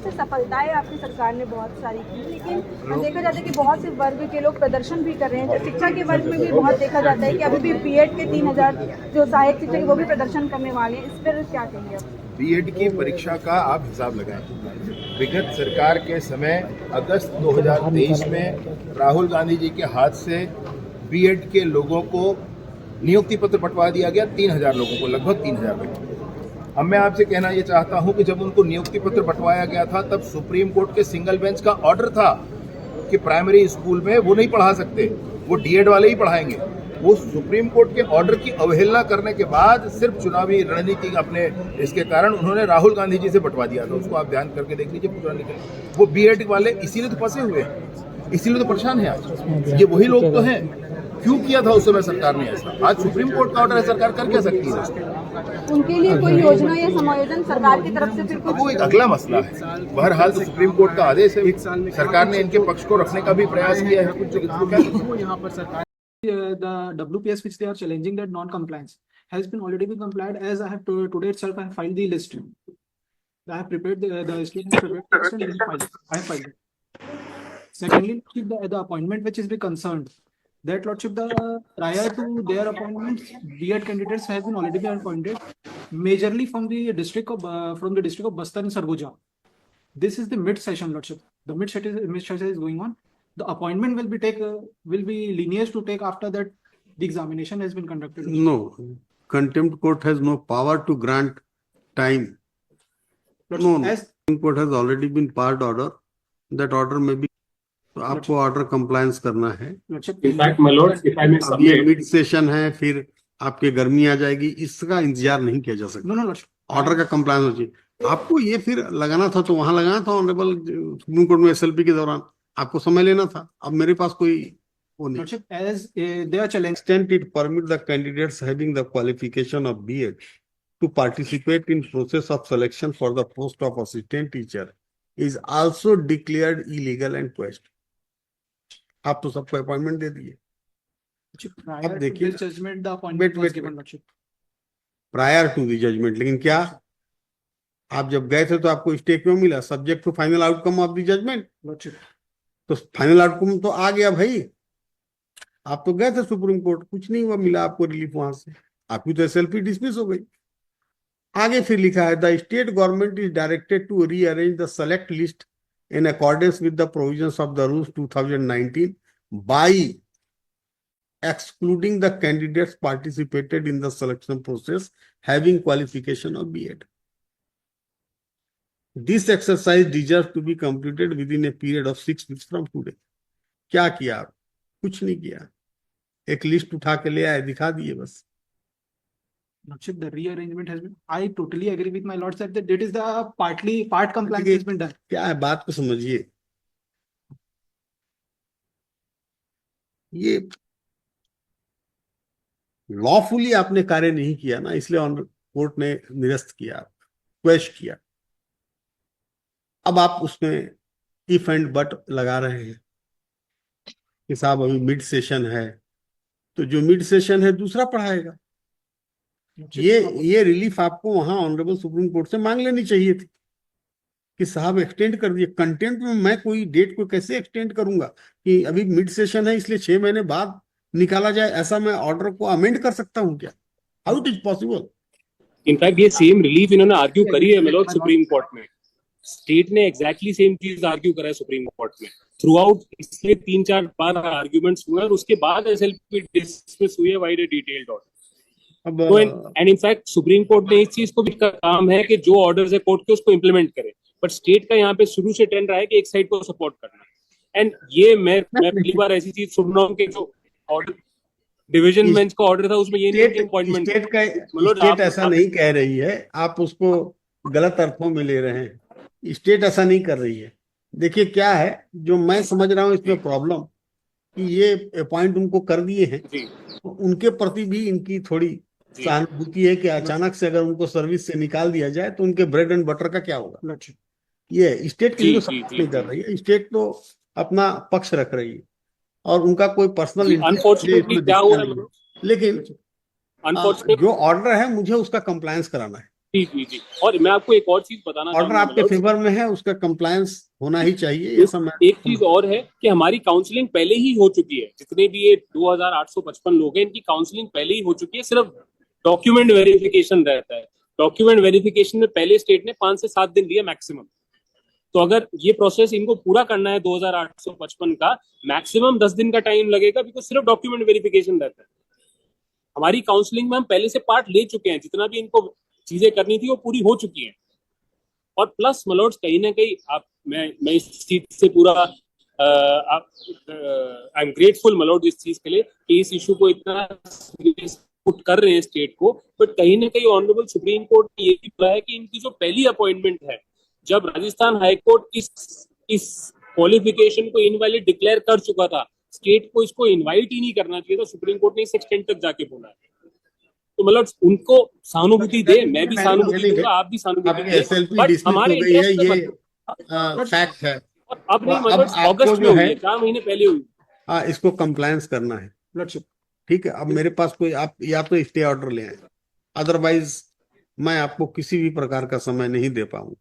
से सफलताएं आपकी सरकार ने बहुत सारी की, लेकिन देखा जाता है कि बहुत से वर्ग के लोग प्रदर्शन भी कर रहे हैं। शिक्षा के वर्ग में भी बहुत देखा जाता है कि अभी भी बीएड के 3000 जो सहायक शिक्षक वो भी प्रदर्शन करने वाले हैं। इस पर क्या कहेंगे आप? बीएड की परीक्षा का आप हिसाब लगाएं। विगत सरकार के समय अगस्त 2023 में राहुल गांधी जी के हाथ से बीएड के लोगों को नियुक्ति पत्र बंटवा दिया गया, 3000 लोगों को, लगभग 3000 लोगों को। अब मैं आपसे कहना ये चाहता हूं कि जब उनको नियुक्ति पत्र बंटवाया गया था तब सुप्रीम कोर्ट के सिंगल बेंच का ऑर्डर था कि प्राइमरी स्कूल में वो नहीं पढ़ा सकते, वो डीएड वाले ही पढ़ाएंगे। वो सुप्रीम कोर्ट के ऑर्डर की अवहेलना करने के बाद सिर्फ चुनावी रणनीति अपने इसके कारण उन्होंने राहुल गांधी जी से बंटवा दिया था। उसको आप ध्यान करके देख लीजिए पूरा निकल। वो बीएड वाले इसीलिए तो फंसे हुए हैं, इसीलिए तो परेशान है आज। ये वही लोग तो हैं। क्यों किया था उस समय सरकार ने ऐसा? आज सुप्रीम कोर्ट का ऑर्डर है, सरकार कर क्या सकती है? उनके लिए कोई योजना या समायोजन सरकार की तरफ से फिर कुछ? वो एक अगला मसला है। बहरहाल तो सुप्रीम कोर्ट का आदेश है, सरकार ने इनके पक्ष को रखने का भी प्रयास किया है। कुछ यहाँ पर सरकार the WPS which they are challenging, that non-compliance has been already been complied, as I have today itself I have filed the list. I have prepared the state has prepared the list and I have filed it. Secondly, the appointment which is be concerned, that lordship, the prior to their appointment, B.Ed candidates has been already been appointed, majorly from the district of Bastar and Sarguja. This is the mid session, lordship. The mid session is going on. The appointment will be lineage to take after that the examination has been conducted. No, contempt court has no power to grant time. No, Supreme Court has already been passed order. That order may be, आपको order compliance करना है। In fact my lord, if I may अब ये mid session है, फिर आपके गर्मी आ जाएगी, इसका इंतजार नहीं किया जा सकता। नो, ऑर्डर का कंप्लायंस हो चाहिए। आपको ये फिर लगाना था तो वहां लगाना था ऑनरेबल सुप्रीम कोर्ट में एसएलपी के दौरान, आपको समय लेना था। अब मेरे पास कोई वो नहीं। As they are challenged, extent it permit the candidates having the qualification of B.Ed to participate in process of selection for the post of assistant teacher is also declared illegal and questioned. आप तो सबको appointment दे दिए। अब देखिए judgement the appointment was given lordship prior to the judgement, लेकिन क्या आप जब गए थे तो आपको स्टे क्यों मिला? Subject to final outcome of the judgement. Lordship तो फाइनल आउटकम तो आ गया भाई, आप तो गए थे सुप्रीम कोर्ट, कुछ नहीं हुआ, मिला आपको रिलीफ वहां से, आपकी तो एसएलपी डिसमिस हो गई। आगे फिर लिखा है the state government is directed to rearrange the select list in accordance with the provisions of the rules 2019 by excluding the candidates participated in the selection process having qualification of BEd. This exercise deserves to be completed within a period of 6 weeks from today. क्या किया आप? कुछ नहीं किया, एक list उठा के ले आए, दिखा दिए बस। Lordship, the rearrangement has been, I totally agree with my lords that it is the part compliance has been done. क्या है, बात को समझिए। ये लॉफुली आपने कार्य नहीं किया ना, इसलिए कोर्ट ने निरस्त किया, क्वेश्चन किया। अब आप उसमें इफ एंड बट लगा रहे हैं कि साहब अभी मिड सेशन है, तो जो मिड सेशन है दूसरा पढ़ाएगा। ये रिलीफ आपको वहां ऑनरेबल सुप्रीम कोर्ट से मांग लेनी चाहिए थी कि साहब एक्सटेंड कर दिए। कंटेंट में मैं कोई डेट को कैसे एक्सटेंड करूंगा कि अभी मिड सेशन है इसलिए 6 महीने बाद निकाला जाए, ऐसा मैं ऑर्डर को अमेंड कर सकता हूं क्या? How it is possible? In fact ये सेम रिलीफ इन्होंने आर्ग्यू करी है मेलोड सुप्रीम कोर्ट में। स्टेट ने एग्जैक्टली सेम चीज आर्ग्यू करा है सुप्रीम कोर्ट में थ्रू आउट। इसलिए 3-4 बार आर्ग्यूमेंट्स हुए और उसके बाद एसएलपी डिसमिस हुई है wide detailed order. And in fact supreme court ने इस चीज को भी का काम है कि जो ऑर्डर्स है कोर्ट के उसको इंप्लीमेंट करे, बट स्टेट का यहाँ पे शुरू से ट्रेंड रहा है कि एक साइड को सपोर्ट करना। एंड ये मैं पहली बार ऐसी चीज सुन रहा हूँ कि जो ऑर्डर डिवीजन बेंच का ऑर्डर था उसमें ये नहीं अपॉइंटमेंट। स्टेट ऐसा नहीं कह रही है, आप उसको गलत अर्थों में ले रहे हैं। स्टेट ऐसा नहीं कर रही है। देखिए क्या है, जो मैं समझ रहा हूँ इसमें प्रॉब्लम कि ये अपॉइंट उनको कर दिए हैं, तो उनके प्रति भी इनकी थोड़ी सहानुभूति है कि अचानक से अगर उनको सर्विस से निकाल दिया जाए तो उनके ब्रेड एंड बटर का क्या होगा। ये स्टेट की तो सपोर्ट नहीं कर रही है, स्टेट तो अपना पक्ष रख रही है और उनका कोई पर्सनल अनफॉर्चुनेटली क्या हुआ है, लेकिन जो ऑर्डर है मुझे उसका कंप्लायंस कराना है। जी जी जी। और मैं आपको एक और चीज बताना ऑर्डर चाहूंगा आपके मनोज, फेवर में है, उसका कंप्लायंस होना ही चाहिए, ये सब मैं एक चीज और है कि हमारी काउंसलिंग पहले ही हो चुकी है। जितने भी ये 2855 लोग हैं, इनकी काउंसलिंग पहले ही हो चुकी है। सिर्फ डॉक्यूमेंट वेरिफिकेशन रहता है। डॉक्यूमेंट वेरिफिकेशन में पहले स्टेट ने 5 से 7 दिन दिया मैक्सिमम। तो अगर ये प्रोसेस इनको पूरा करना है 2855 का, मैक्सिमम 10 दिन का टाइम लगेगा, बिकॉज सिर्फ डॉक्यूमेंट वेरिफिकेशन रहता है। हमारी काउंसलिंग में हम पहले से पार्ट ले चुके हैं, जितना भी इनको चीजें करनी थी वो पूरी हो चुकी हैं। और प्लस मलोड्स, कहीं ना कहीं आप मैं इस चीज से पूरा आई एम ग्रेटफुल मलोड इस चीज के लिए कि इस इशू को इतना पुट कर रहे हैं स्टेट को। बट कहीं ना कहीं ऑनरेबल सुप्रीम कोर्ट ने ये भी बोला है कि इनकी जो पहली अपॉइंटमेंट है, जब राजस्थान हाईकोर्ट इस क्वालिफिकेशन को इनवैलिड डिक्लेयर कर चुका था, स्टेट को इसको इनवाइट ही नहीं करना चाहिए था। सुप्रीम कोर्ट ने इस एक्सटेंड तक जाके बोला है। तो मतलब उनको सहानुभूति दे, मैं भी सहानुभूति दूंगा, आप भी सहानुभूति आपकी दें, SLP बट डिसमिस हमारे हो गई है, इंटरेस्ट में ये मत। फैक्ट है। और अब नहीं, अब मतलब आपको अगस्त में जो हुई है है, 4 महीने पहले हुई। इसको कंप्लायंस करना है। Lordship. ठीक है, अब मेरे पास कोई, आप या तो स्टे ऑर्डर ले आए, अदरवाइज मैं आपको किसी भी प्रकार का समय नहीं दे पाऊंगा।